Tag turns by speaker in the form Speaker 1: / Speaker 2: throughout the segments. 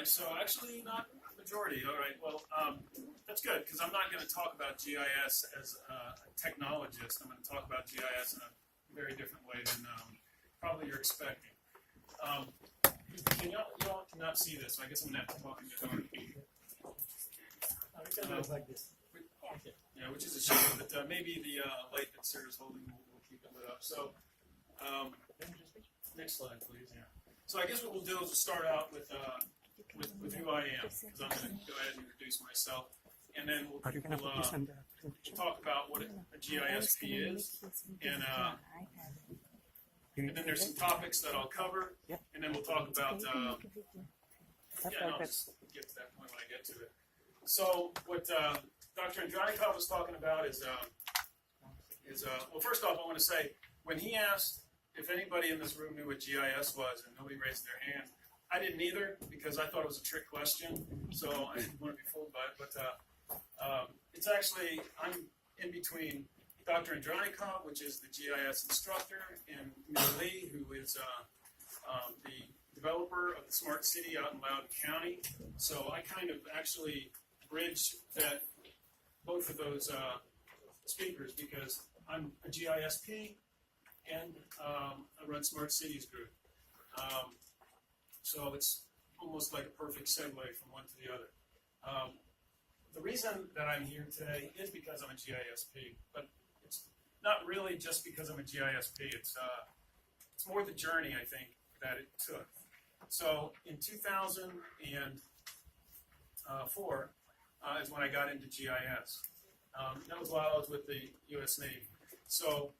Speaker 1: so actually not majority. All right, well, that's good because I'm not going to talk about GIS as a technologist. I'm going to talk about GIS in a very different way than probably you're expecting. Y'all cannot see this, so I guess I'm going to have to talk in the dark.
Speaker 2: Like this.
Speaker 1: Yeah, which is a shame, but maybe the light that Sarah's holding will keep it lit up. So, next slide, please. Yeah. So I guess what we'll do is we'll start out with who I am, because I'm going to go ahead and introduce myself, and then we'll talk about what a GISP is, and then there's some topics that I'll cover, and then we'll talk about, I'll just get to that point when I get to it. So what Dr. Andronikov was talking about is well, first off, I want to say, when he asked if anybody in this room knew what GIS was, and nobody raised their hand, I didn't either, because I thought it was a trick question, so I didn't want to be fooled by it, but it's actually, I'm in between Dr. Andronikov, which is the GIS instructor, and Mia Lee, who is the developer of the Smart City out in Loudoun County. So I kind of actually bridge that, both of those speakers, because I'm a GISP and I run Smart Cities Group. So it's almost like a perfect segue from one to the other. The reason that I'm here today is because I'm a GISP, but it's not really just because I'm a GISP. It's more the journey, I think, that it took. So in 2004 is when I got into GIS. That was while I was with the U.S. Navy. So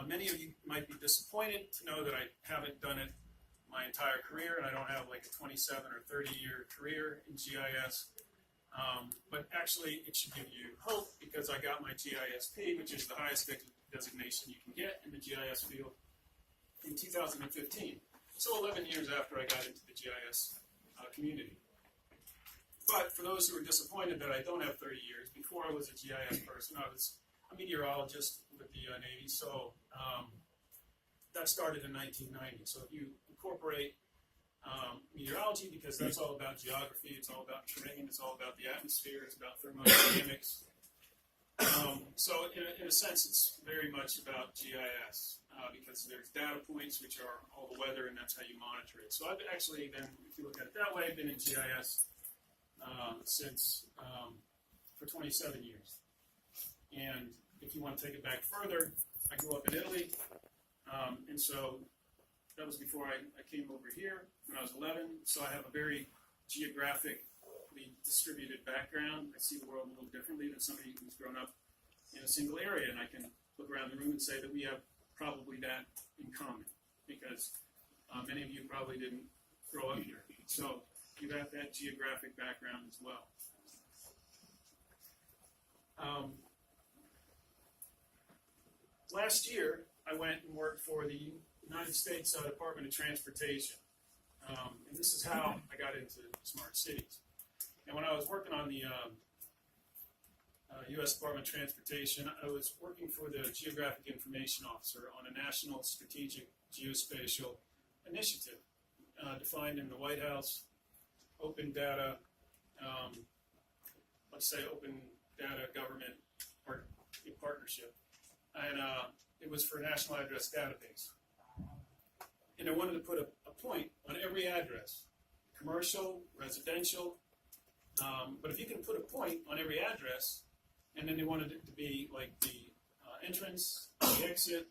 Speaker 1: many of you might be disappointed to know that I haven't done it my entire career, and I don't have like a 27 or 30-year career in GIS. But actually, it should give you hope, because I got my GISP, which is the highest designation you can get in the GIS field, in 2015. So 11 years after I got into the GIS community. But for those who are disappointed that I don't have 30 years, before I was a GIS person, I was a meteorologist with the Navy. So that started in 1990. So if you incorporate meteorology, because that's all about geography, it's all about terrain, it's all about the atmosphere, it's about thermodynamics. So in a sense, it's very much about GIS, because there's data points, which are all the weather, and that's how you monitor it. So I've actually been, if you look at it that way, I've been in GIS since for 27 years. And if you want to take it back further, I grew up in Italy, and so that was before I came over here when I was 11. So I have a very geographically distributed background. I see the world a little differently than somebody who's grown up in a single area, and I can look around the room and say that we have probably that in common, because many of you probably didn't grow up here. So you have that geographic background as well. Last year, I went and worked for the United States Department of Transportation. And this is how I got into smart cities. And when I was working on the U.S. Department of Transportation, I was working for the Geographic Information Officer on a national strategic geospatial initiative defined in the White House open data, let's say open data government partnership. And it was for a national address database. And I wanted to put a point on every address, commercial, residential, but if you can put a point on every address, and then they wanted it to be like the entrance, the exit,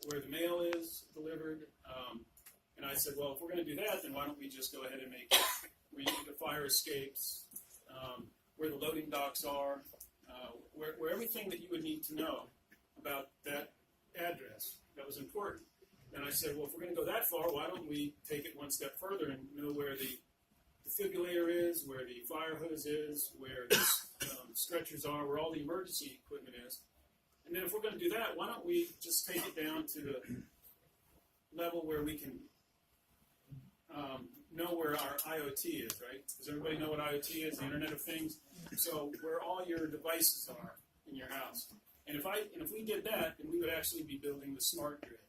Speaker 1: where the mail is delivered, and I said, well, if we're going to do that, then why don't we just go ahead and make where the fire escapes, where the loading docks are, where everything that you would need to know about that address that was important. And I said, well, if we're going to go that far, why don't we take it one step further and know where the defibrillator is, where the fire hose is, where the stretchers are, where all the emergency equipment is. And then if we're going to do that, why don't we just take it down to the level where we can know where our IoT is, right? Does everybody know what IoT is, the Internet of Things? So where all your devices are in your house. And if we did that, then we would actually be building the smart grid.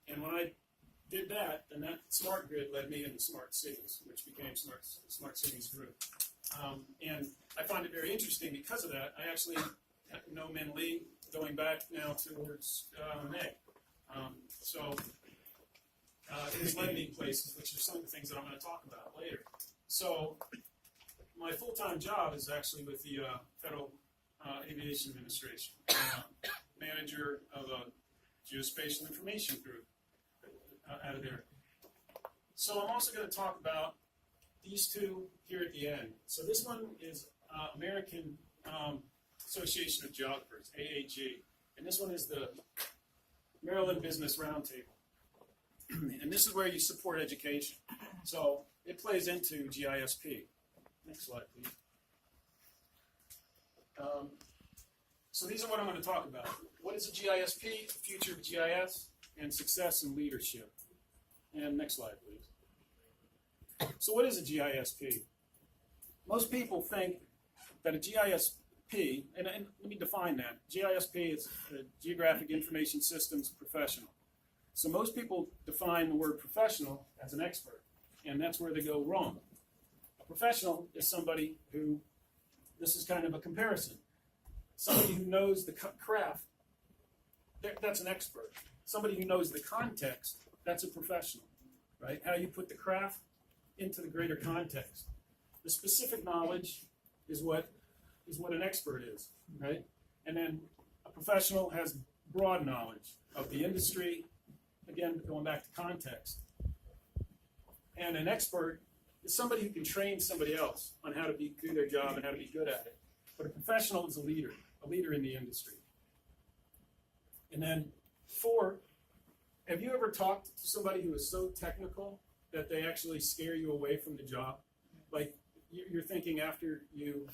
Speaker 1: And when I did that, then that smart grid led me into smart cities, which became smart cities group. And I find it very interesting because of that. I actually know Min Lee going back now towards May. So it has led me places, which are some of the things that I'm going to talk about later. So my full-time job is actually with the Federal Aviation Administration, manager of a geospatial information group out of there. So I'm also going to talk about these two here at the end. So this one is American Association of Geographers, AAG, and this one is the Maryland Business Roundtable. And this is where you support education. So it plays into GISP. Next slide, please. So these are what I'm going to talk about. What is a GISP, the future of GIS, and success and leadership. And next slide, please. So what is a GISP? Most people think that a GISP, and let me define that. GISP is a Geographic Information Systems Professional. So most people define the word professional as an expert, and that's where they go wrong. A professional is somebody who, this is kind of a comparison, somebody who knows the craft, that's an expert. Somebody who knows the context, that's a professional, right? How you put the craft into the greater context. The specific knowledge is what an expert is, right? And then a professional has broad knowledge of the industry, again, going back to context. And an expert is somebody who can train somebody else on how to do their job and how to be good at it. But a professional is a leader in the industry. And then 4, have you ever talked to somebody who is so technical that they actually scare you away from the job? Like you're thinking after you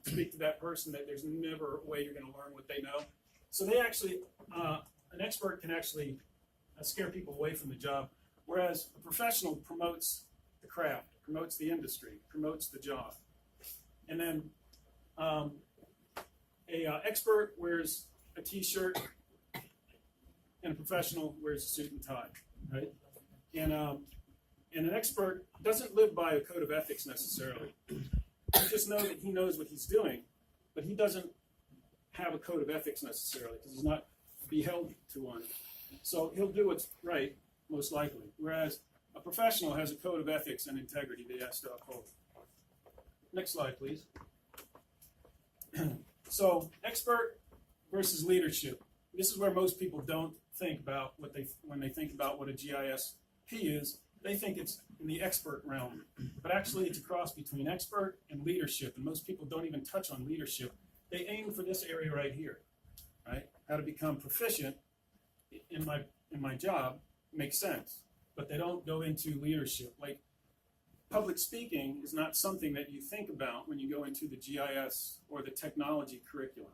Speaker 1: speak to that person that there's never a way you're going to learn what they know. So they actually, an expert can actually scare people away from the job, whereas a professional promotes the craft, promotes the industry, promotes the job. And then an expert wears a t-shirt and a professional wears a suit and tie, right? And an expert doesn't live by a code of ethics necessarily. You just know that he knows what he's doing, but he doesn't have a code of ethics necessarily because he's not beheld to one. So he'll do what's right, most likely, whereas a professional has a code of ethics and integrity that he has to uphold. Next slide, please. So expert versus leadership. This is where most people don't think about when they think about what a GISP is. They think it's in the expert realm, but actually it's a cross between expert and leadership, and most people don't even touch on leadership. They aim for this area right here, right? How to become proficient in my job makes sense, but they don't go into leadership. Like public speaking is not something that you think about when you go into the GIS or the technology curriculum,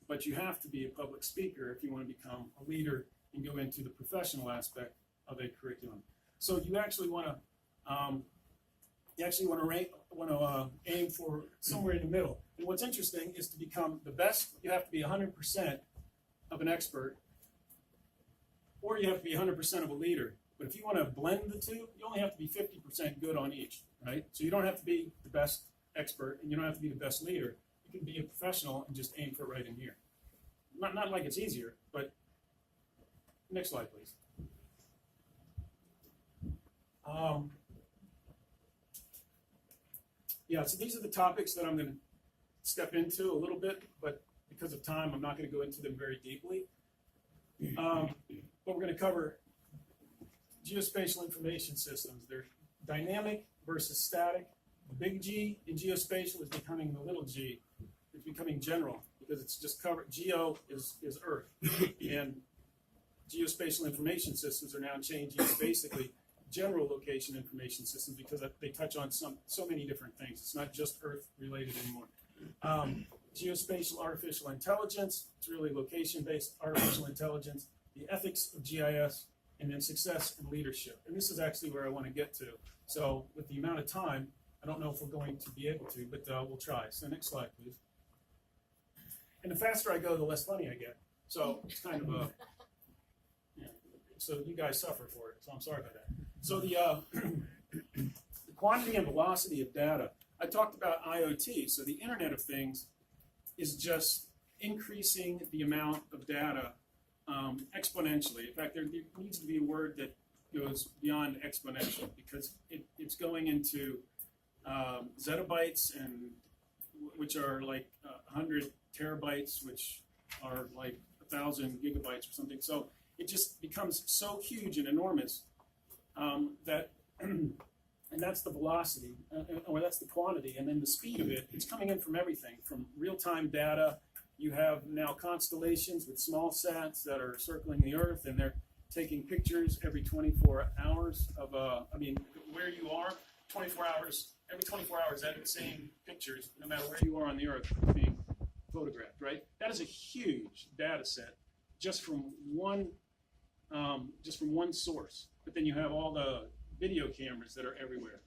Speaker 1: but you have to be a public speaker if you want to become a leader and go into the professional aspect of a curriculum. So you actually want to aim for somewhere in the middle. And what's interesting is to become the best, you have to be 100% of an expert, or you have to be 100% of a leader. But if you want to blend the two, you only have to be 50% good on each, right? So you don't have to be the best expert, and you don't have to be the best leader. You can be a professional and just aim for right in here. Not like it's easier, but next slide, please. Yeah, so these are the topics that I'm going to step into a little bit, but because of time, I'm not going to go into them very deeply. But we're going to cover geospatial information systems. They're dynamic versus static. The big G in geospatial is becoming the little g. It's becoming general because it's just covered. Geo is Earth. And geospatial information systems are now changing to basically general location information systems because they touch on so many different things. It's not just Earth related anymore. Geospatial artificial intelligence, it's really location-based artificial intelligence, the ethics of GIS, and then success and leadership. And this is actually where I want to get to. So with the amount of time, I don't know if we're going to be able to, but we'll try. So next slide, please. And the faster I go, the less funny I get. So it's kind of a, so you guys suffer for it. So I'm sorry about that. So the quantity and velocity of data. I talked about IoT. So the Internet of Things is just increasing the amount of data exponentially. In fact, there needs to be a word that goes beyond exponential because it's going into zettabytes, and which are like 100 terabytes, which are like 1,000 gigabytes or something. So it just becomes so huge and enormous that, and that's the velocity, or that's the quantity, and then the speed of it. It's coming in from everything, from real-time data. You have now constellations with small sats that are circling the Earth, and they're taking pictures every 24 hours of, where you are, 24 hours, every 24 hours, that same pictures, no matter where you are on the Earth, being photographed, right? That is a huge data set just from one source. But then you have all the video cameras that are everywhere,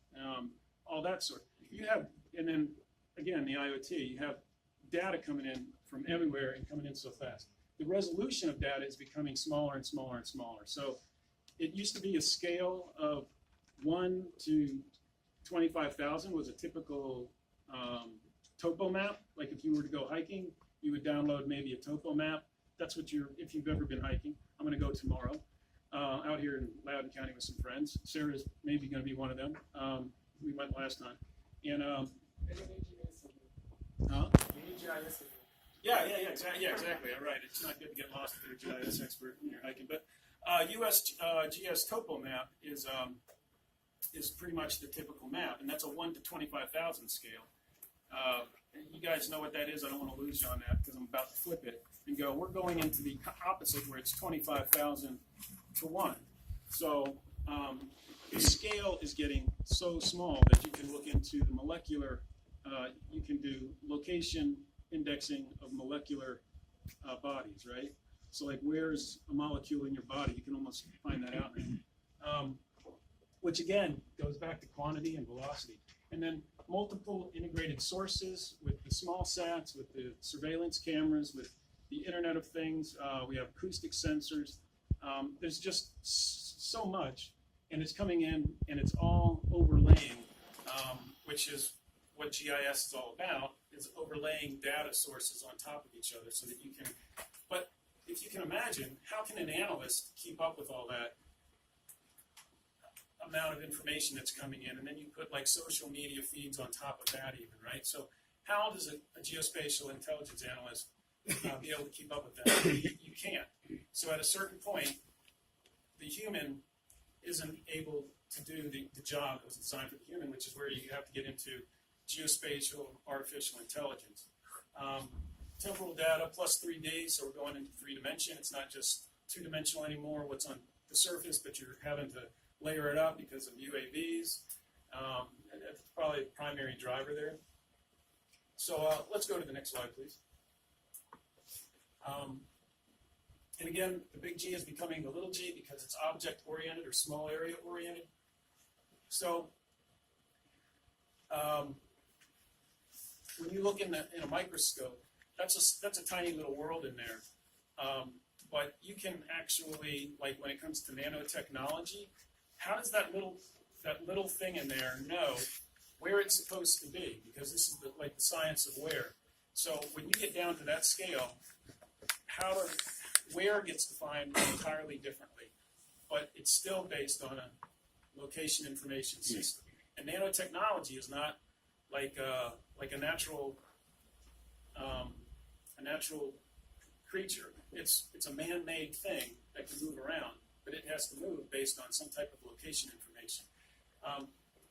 Speaker 1: all that sort. You have, and then again, the IoT, you have data coming in from everywhere and coming in so fast. The resolution of data is becoming smaller and smaller and smaller. So it used to be a scale of 1 to 25,000 was a typical topo map. Like if you were to go hiking, you would download maybe a topo map. That's what if you've ever been hiking. I'm going to go tomorrow out here in Loudoun County with some friends. Sarah's maybe going to be one of them. We went last time. And GIS. Yeah, exactly. All right. It's not good to get lost if you're a GIS expert when you're hiking. But US GIS topo map is pretty much the typical map, and that's a 1 to 25,000 scale. You guys know what that is. I don't want to lose you on that because I'm about to flip it and go, we're going into the opposite where it's 25,000 to 1. So the scale is getting so small that you can look into the molecular, you can do location indexing of molecular bodies, right? So like where's a molecule in your body? You can almost find that out now. Which again goes back to quantity and velocity. And then multiple integrated sources with the small sats, with the surveillance cameras, with the Internet of Things. We have acoustic sensors. There's just so much, and it's coming in, and it's all overlaying, which is what GIS is all about, is overlaying data sources on top of each other so that you can, but if you can imagine, how can an analyst keep up with all that amount of information that's coming in, and then you put like social media feeds on top of that even, right? So how does a geospatial intelligence analyst be able to keep up with that? You can't. So at a certain point, the human isn't able to do the job that was designed for the human, which is where you have to get into geospatial artificial intelligence. Temporal data plus 3D, so we're going into 3-dimension. It's not just 2-dimensional anymore, what's on the surface, but you're having to layer it up because of UAVs. And that's probably the primary driver there. So let's go to the next slide, please. And again, the big G is becoming the little g because it's object-oriented or small area-oriented. So when you look in a microscope, that's a tiny little world in there. But you can actually, like when it comes to nanotechnology, how does that little thing in there know where it's supposed to be? Because this is like the science of where. So when you get down to that scale, where gets defined entirely differently, but it's still based on a location information system. And nanotechnology is not like a natural creature. It's a man-made thing that can move around, but it has to move based on some type of location information,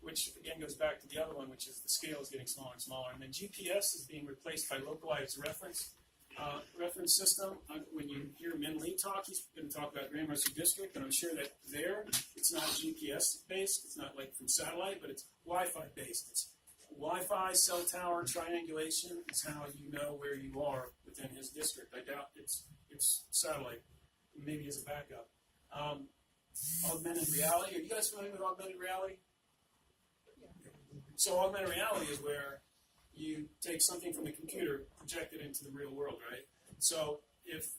Speaker 1: which again goes back to the other one, which is the scale is getting smaller and smaller. And then GPS is being replaced by localized reference system. When you hear Min Lee talk, he's going to talk about Grand Mercy District, and I'm sure that there it's not GPS based, it's not like from satellite, but it's Wi-Fi based. It's Wi-Fi, cell tower, triangulation is how you know where you are within his district. I doubt it's satellite, maybe as a backup. Augmented reality. Are you guys familiar with augmented reality? Yeah. So augmented reality is where you take something from the computer, project it into the real world, right? So if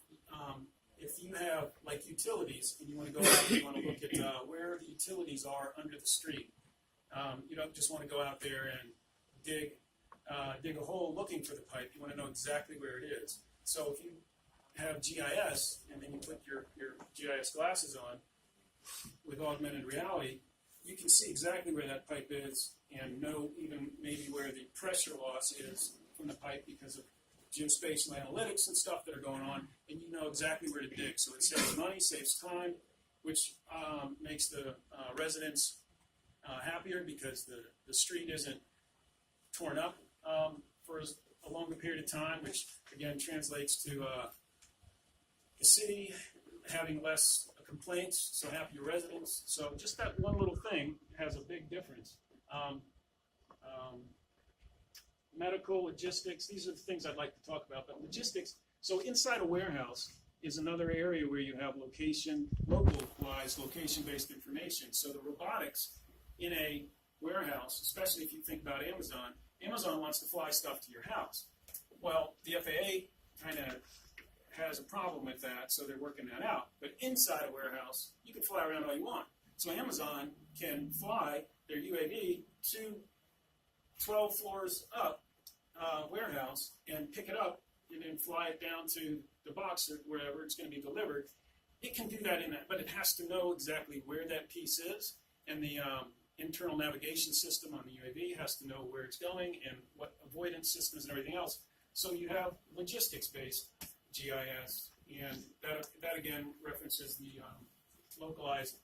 Speaker 1: if you have like utilities and you want to go out and you want to look at where the utilities are under the street, you don't just want to go out there and dig a hole looking for the pipe. You want to know exactly where it is. So if you have GIS and then you put your GIS glasses on with augmented reality, you can see exactly where that pipe is and know even maybe where the pressure loss is from the pipe because of geospatial analytics and stuff that are going on, and you know exactly where to dig. So it saves money, saves time, which makes the residents happier because the street isn't torn up for a longer period of time, which again translates to the city having less complaints, so happier residents. So just that one little thing has a big difference. Medical, logistics, these are the things I'd like to talk about. But logistics, so inside a warehouse is another area where you have localized location-based information. So the robotics in a warehouse, especially if you think about Amazon, Amazon wants to fly stuff to your house. Well, the FAA kind of has a problem with that, so they're working that out. But inside a warehouse, you can fly around all you want. So Amazon can fly their UAV to 12 floors up warehouse and pick it up and then fly it down to the box or wherever it's going to be delivered. It can do that in that, but it has to know exactly where that piece is, and the internal navigation system on the UAV has to know where it's going and what avoidance systems and everything else. So you have logistics-based GIS, and that again references the localized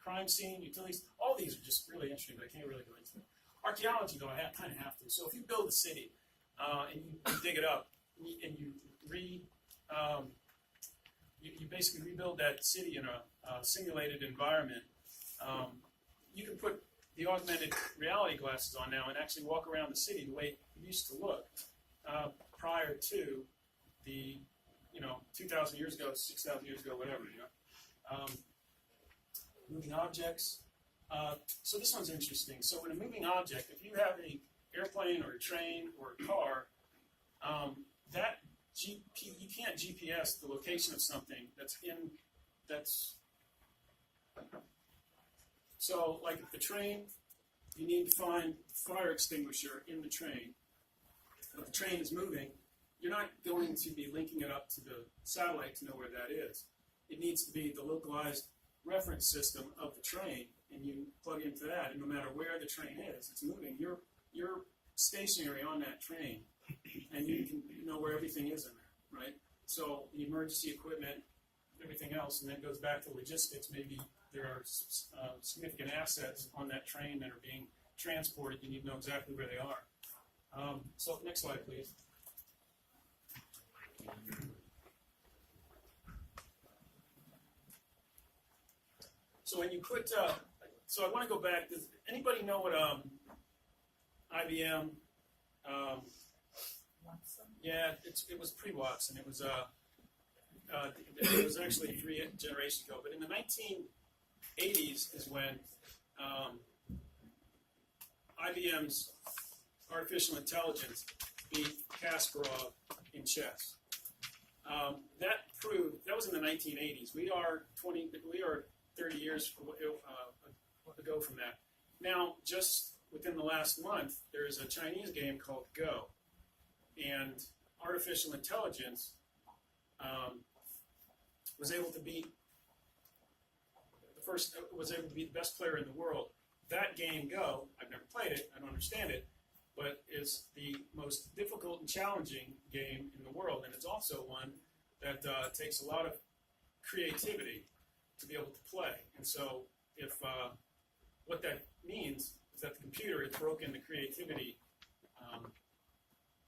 Speaker 1: crime scene, utilities. All these are just really interesting, but I can't really go into them. Archaeology, though, I kind of have to. So if you build a city and you dig it up and you basically rebuild that city in a simulated environment, you can put the augmented reality glasses on now and actually walk around the city the way it used to look prior to the 2,000 years ago, 6,000 years ago, whatever. Moving objects. So this one's interesting. So in a moving object, if you have an airplane or a train or a car, you can't GPS the location of something so like if the train, you need to find the fire extinguisher in the train. But the train is moving, you're not going to be linking it up to the satellite to know where that is. It needs to be the localized reference system of the train, and you plug into that, and no matter where the train is, it's moving. You're stationary on that train, and you can know where everything is in there, right? So the emergency equipment, everything else, and then it goes back to logistics. Maybe there are significant assets on that train that are being transported. You need to know exactly where they are. So next slide, please. So when you put, so I want to go back. Does anybody know what IBM?
Speaker 2: Watson?
Speaker 1: Yeah, it was pre-Watson. It was actually 3 generations ago. But in the 1980s is when IBM's artificial intelligence beat Kasparov in chess. That was in the 1980s. We are 30 years ago from that. Now, just within the last month, there is a Chinese game called Go, and artificial intelligence was able to be the best player in the world. That game, Go, I've never played it, I don't understand it, but is the most difficult and challenging game in the world, and it's also one that takes a lot of creativity to be able to play. And so if what that means is that the computer has broken the creativity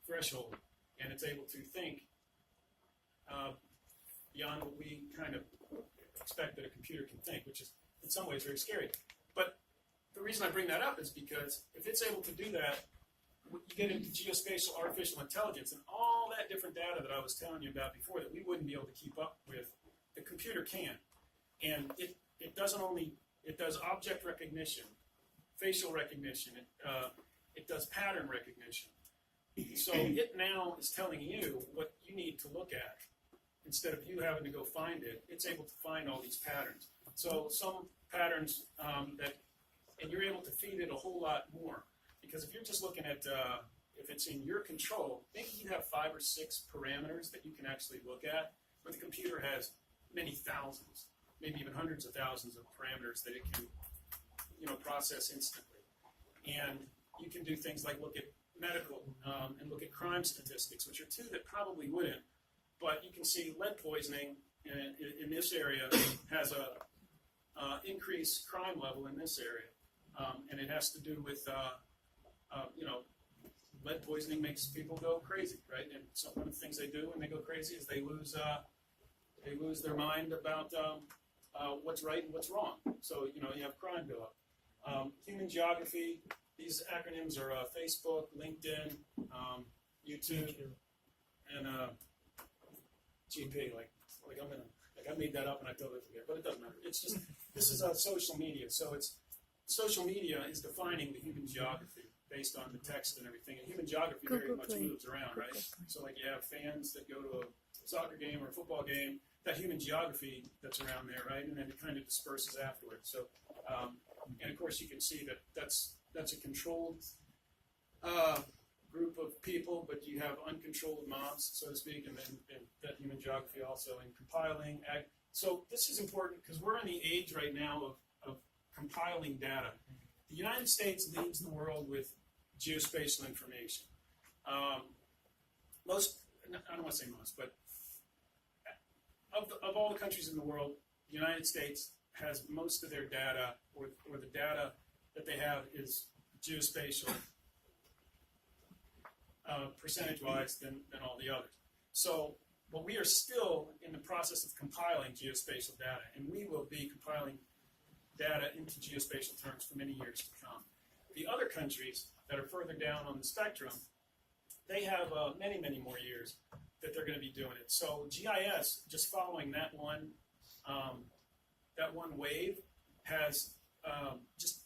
Speaker 1: threshold, and it's able to think beyond what we kind of expect that a computer can think, which is in some ways very scary. But the reason I bring that up is because if it's able to do that, you get into geospatial artificial intelligence and all that different data that I was telling you about before that we wouldn't be able to keep up with, the computer can. And it does object recognition, facial recognition, it does pattern recognition. So it now is telling you what you need to look at. Instead of you having to go find it, it's able to find all these patterns. So some patterns and you're able to feed it a whole lot more. Because if you're just looking at, if it's in your control, maybe you have 5 or 6 parameters that you can actually look at, but the computer has many thousands, maybe even hundreds of thousands of parameters that it can, process instantly. And you can do things like look at medical and look at crime statistics, which are two that probably wouldn't. But you can see lead poisoning in this area has a increased crime level in this area, and it has to do with lead poisoning makes people go crazy, right? And so one of the things they do when they go crazy is they lose their mind about what's right and what's wrong. So you have crime go up. Human geography. These acronyms are Facebook, LinkedIn, YouTube, and GP. I made that up and I totally forget, but it doesn't matter. It's just this is social media. So social media is defining the human geography based on the text and everything. And human geography very much moves around, right? So like you have fans that go to a soccer game or a football game, that human geography that's around there, right? And then it kind of disperses afterwards. So, and of course you can see that that's a controlled group of people, but you have uncontrolled mobs, so to speak, and then that human geography also in compiling. So this is important because we're in the age right now of compiling data. The United States leads the world with geospatial information. I don't want to say most, but of all the countries in the world, the United States has most of their data, or the data that they have is geospatial percentage-wise than all the others. So, but we are still in the process of compiling geospatial data, and we will be compiling data into geospatial terms for many years to come. The other countries that are further down on the spectrum, they have many, many more years that they're going to be doing it. So GIS, just following that one wave, has just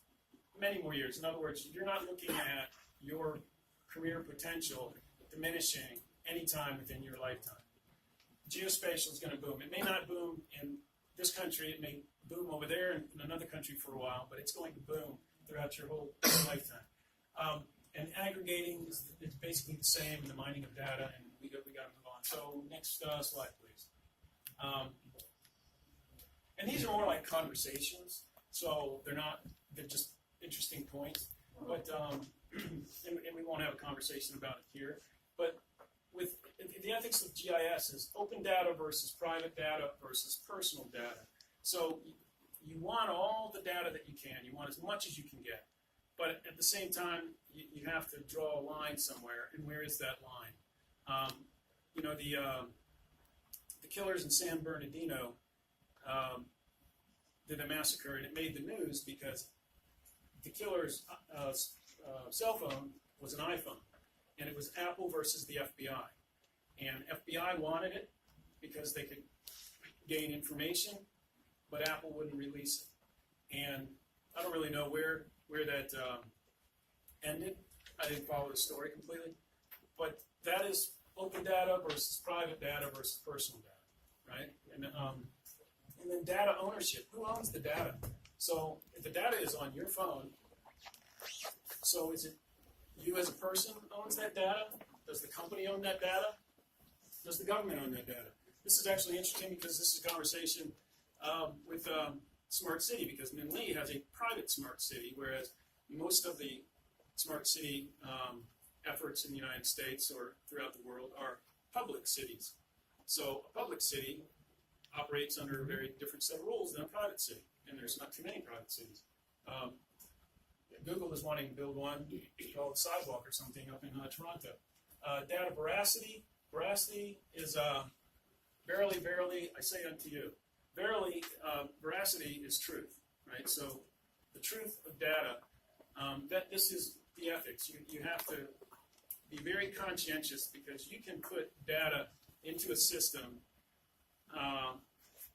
Speaker 1: many more years. In other words, you're not looking at your career potential diminishing anytime within your lifetime. Geospatial is going to boom. It may not boom in this country. It may boom over there in another country for a while, but it's going to boom throughout your whole lifetime. And aggregating is basically the same in the mining of data, and we got to move on. So next slide, please. And these are more like conversations, so they're just interesting points. But and we won't have a conversation about it here. But with the ethics of GIS is open data versus private data versus personal data. So you want all the data that you can. You want as much as you can get. But at the same time, you have to draw a line somewhere. And where is that line? The killers in San Bernardino did a massacre, and it made the news because the killer's cell phone was an iPhone, and it was Apple versus the FBI. And FBI wanted it because they could gain information, but Apple wouldn't release it. And I don't really know where that ended. I didn't follow the story completely. But that is open data versus private data versus personal data, right? And then data ownership. Who owns the data? So if the data is on your phone, so is it you as a person owns that data? Does the company own that data? Does the government own that data? This is actually interesting because this is a conversation with Smart City, because Minli has a private smart city, whereas most of the smart city efforts in the United States or throughout the world are public cities. So a public city operates under a very different set of rules than a private city, and there's not too many private cities. Google is wanting to build one called Sidewalk or something up in Toronto. Data veracity. Veracity is verily, I say unto you. Verily, veracity is truth, right? So the truth of data, that this is the ethics. You have to be very conscientious because you can put data into a system,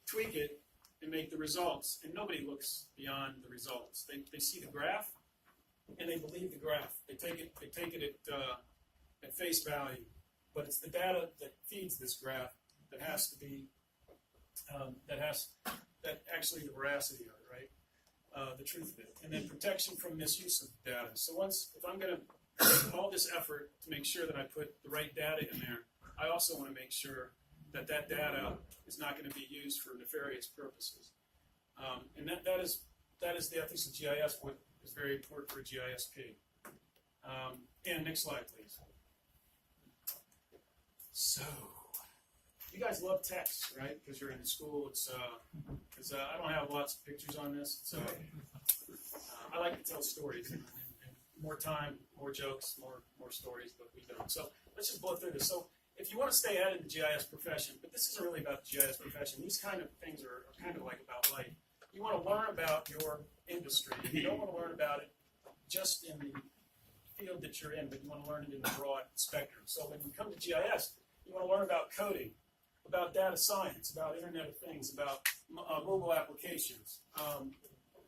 Speaker 1: tweak it, and make the results. And nobody looks beyond the results. They see the graph, and they believe the graph. They take it at face value. but it's the data that feeds this graph that has to be, that actually the veracity of it, right? The truth of it. And then protection from misuse of data. So if I'm going to make all this effort to make sure that I put the right data in there, I also want to make sure that data is not going to be used for nefarious purposes. And that is the ethics of GIS, what is very important for a GISP. And next slide, please. So, you guys love text, right? Because you're in school. It's because I don't have lots of pictures on this. So I like to tell stories. And more time, more jokes, more stories, but we don't. So let's just blow through this. So if you want to stay ahead in the GIS profession, but this isn't really about the GIS profession. These kind of things are kind of like about life. You want to learn about your industry. You don't want to learn about it just in the field that you're in, but you want to learn it in the broad spectrum. So when you come to GIS, you want to learn about coding, about data science, about Internet of Things, about mobile applications,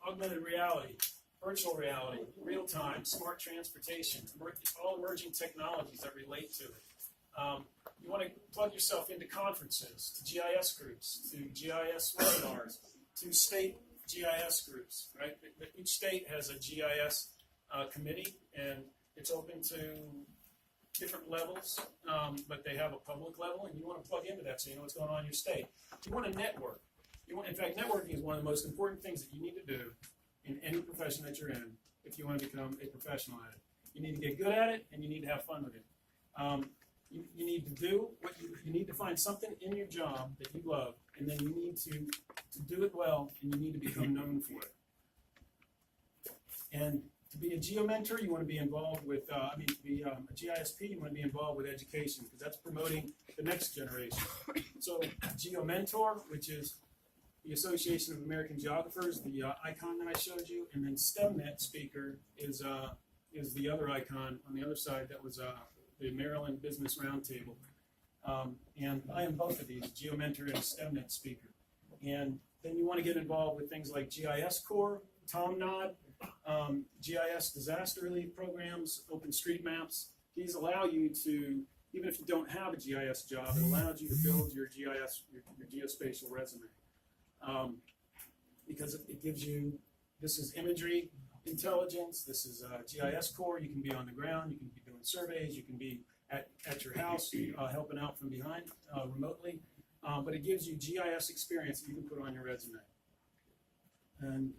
Speaker 1: augmented reality, virtual reality, real-time, smart transportation, all emerging technologies that relate to it. You want to plug yourself into conferences, to GIS groups, to GIS webinars, to state GIS groups, right? Each state has a GIS committee, and it's open to different levels, but they have a public level, and you want to plug into that so you know what's going on in your state. You want to network. In fact, networking is one of the most important things that you need to do in any profession that you're in if you want to become a professional at it. You need to get good at it, and you need to have fun with it. You need to do what you need to find something in your job that you love, and then you need to do it well, and you need to become known for it. And to be a geo-mentor, you want to be involved with, to be a GISP, you want to be involved with education, because that's promoting the next generation. So geo-mentor, which is the Association of American Geographers, the icon that I showed you, and then STEMnet speaker is the other icon on the other side. That was the Maryland Business Roundtable. And I am both of these, geo-mentor and STEMnet speaker. And then you want to get involved with things like GIS Corps, TomNod, GIS disaster relief programs, OpenStreetMaps. These allow you to, even if you don't have a GIS job, it allows you to build your GIS, your geospatial resume. Because it gives you, this is imagery intelligence, this is GIS Corps. You can be on the ground, you can be doing surveys, you can be at your house helping out from behind remotely, but it gives you GIS experience that you can put on your resume. And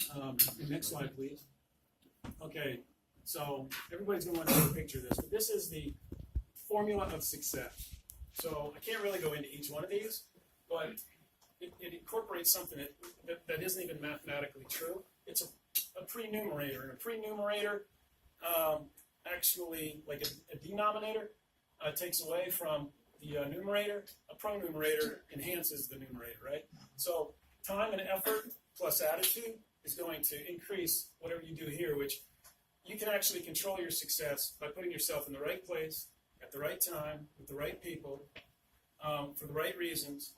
Speaker 1: next slide, please. Okay, so everybody's going to want to take a picture of this, but this is the formula of success. So I can't really go into each one of these, but it incorporates something that isn't even mathematically true. It's a pre-numerator, and a pre-numerator actually, like a denominator, takes away from the numerator. A pro-numerator enhances the numerator, right? So time and effort plus attitude is going to increase whatever you do here, which you can actually control your success by putting yourself in the right place, at the right time, with the right people, for the right reasons,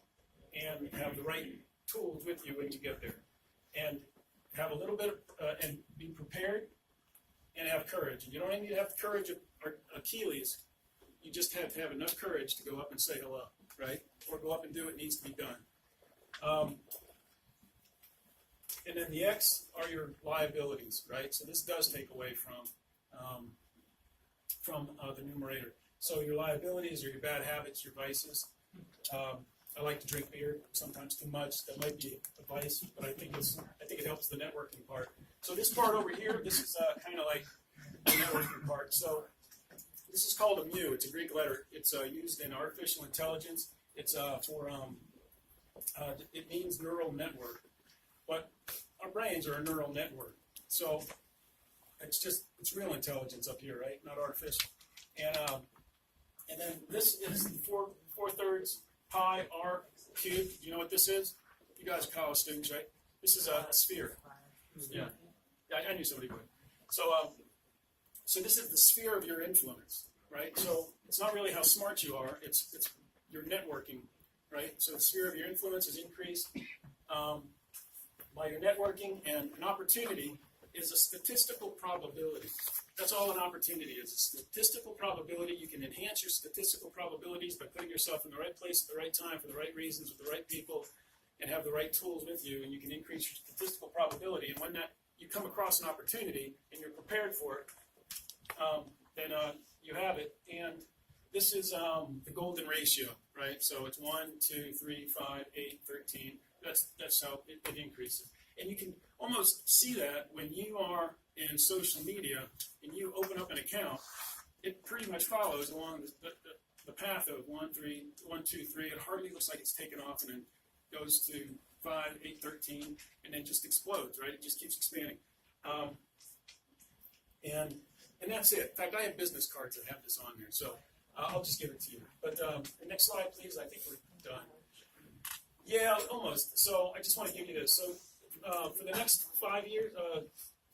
Speaker 1: and have the right tools with you when you get there. And have a little bit of, and be prepared, and have courage. And you don't need to have the courage of Achilles. You just have to have enough courage to go up and say hello, right? Or go up and do what needs to be done. And then the X are your liabilities, right? So this does take away from the numerator. So your liabilities are your bad habits, your vices. I like to drink beer, sometimes too much. That might be a vice, but I think it helps the networking part. So this part over here, this is kind of like the networking part. So this is called a mu. It's a Greek letter. It's used in artificial intelligence. It's it means neural network. But our brains are a neural network. So it's real intelligence up here, right? Not artificial. And then this is the 4/3 pi r cubed. Do you know what this is? You guys are college students, right? This is a sphere. Yeah, I knew somebody would. So this is the sphere of your influence, right? So it's not really how smart you are. It's your networking, right? So the sphere of your influence is increased by your networking, and an opportunity is a statistical probability. That's all an opportunity is, a statistical probability. You can enhance your statistical probabilities by putting yourself in the right place at the right time for the right reasons with the right people and have the right tools with you, and you can increase your statistical probability. And when you come across an opportunity and you're prepared for it, then you have it. And this is the golden ratio, right? So it's 1, 2, 3, 5, 8, 13. That's how it increases. And you can almost see that when you are in social media and you open up an account, it pretty much follows along the path of 1, 2, 3. It hardly looks like it's taken off and then goes to 5, 8, 13, and then just explodes, right? It just keeps expanding. And that's it. In fact, I have business cards that have this on there, so I'll just give it to you. But the next slide, please. I think we're done. Yeah, almost. So I just want to give you this. So for the next 5 years,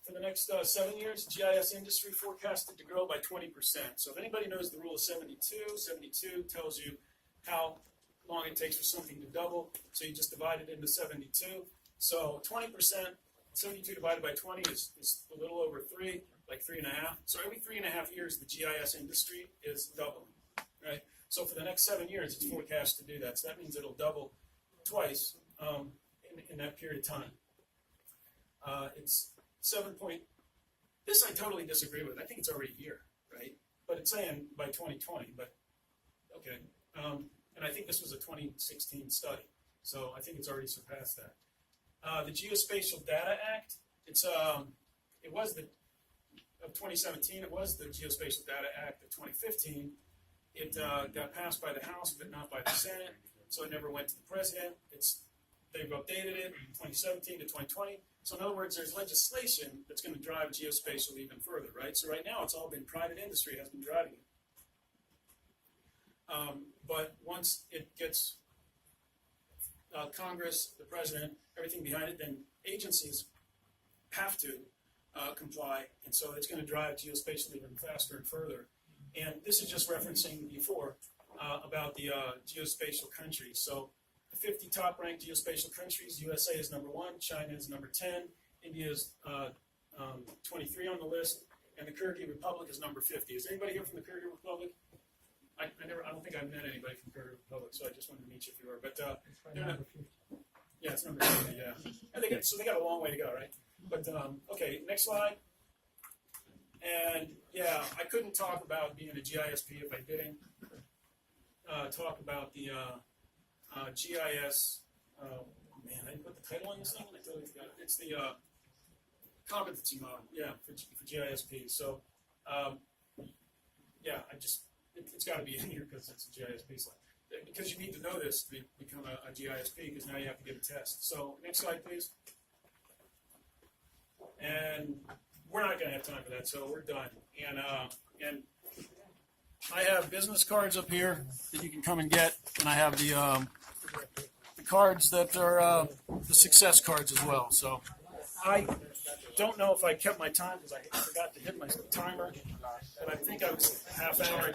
Speaker 1: for the next 7 years, GIS industry forecasted to grow by 20%. So if anybody knows the rule of 72, 72 tells you how long it takes for something to double. So you just divide it into 72. So 20%, 72 divided by 20 is a little over 3, like 3.5. So every 3.5 years, the GIS industry is doubling, right? So for the next 7 years, it's forecast to do that. So that means it'll double twice in that period of time. It's 7 point. This I totally disagree with. I think it's already here, right? But it's saying by 2020. But okay, and I think this was a 2016 study, so I think it's already surpassed that. The Geospatial Data Act. It was of 2017. It was the Geospatial Data Act of 2015. It got passed by the House, but not by the Senate, so it never went to the president. They've updated it 2017 to 2020. So in other words, there's legislation that's going to drive geospatial even further, right? So right now, it's all been private industry has been driving it. But once it gets Congress, the president, everything behind it, then agencies have to comply, and so it's going to drive geospatial even faster and further. And this is just referencing before about the geospatial countries. So the 50 top-ranked geospatial countries, USA is number 1, China is number 10, India is 23 on the list, and the Kyrgyz Republic is number 50. Is anybody here from the Kyrgyz Republic? I don't think I've met anybody from Kyrgyz Republic, so I just wanted to meet you if you were. But
Speaker 2: number 50.
Speaker 1: Yeah, it's number 50. Yeah, and they got a long way to go, right? But okay, next slide. And yeah, I couldn't talk about being a GISP if I didn't talk about the GIS. Man, I didn't put the title on this thing. I totally forgot. It's the competency model. Yeah, for GISP. So yeah, it's got to be in here because it's a GISP slide. Because you need to know this to become a GISP, because now you have to get a test. So next slide, please. And we're not going to have time for that, so we're done. And I have business cards up here that you can come and get, and I have the cards that are the success cards as well. So I don't know if I kept my time because I forgot to hit my timer, but I think I was half hour.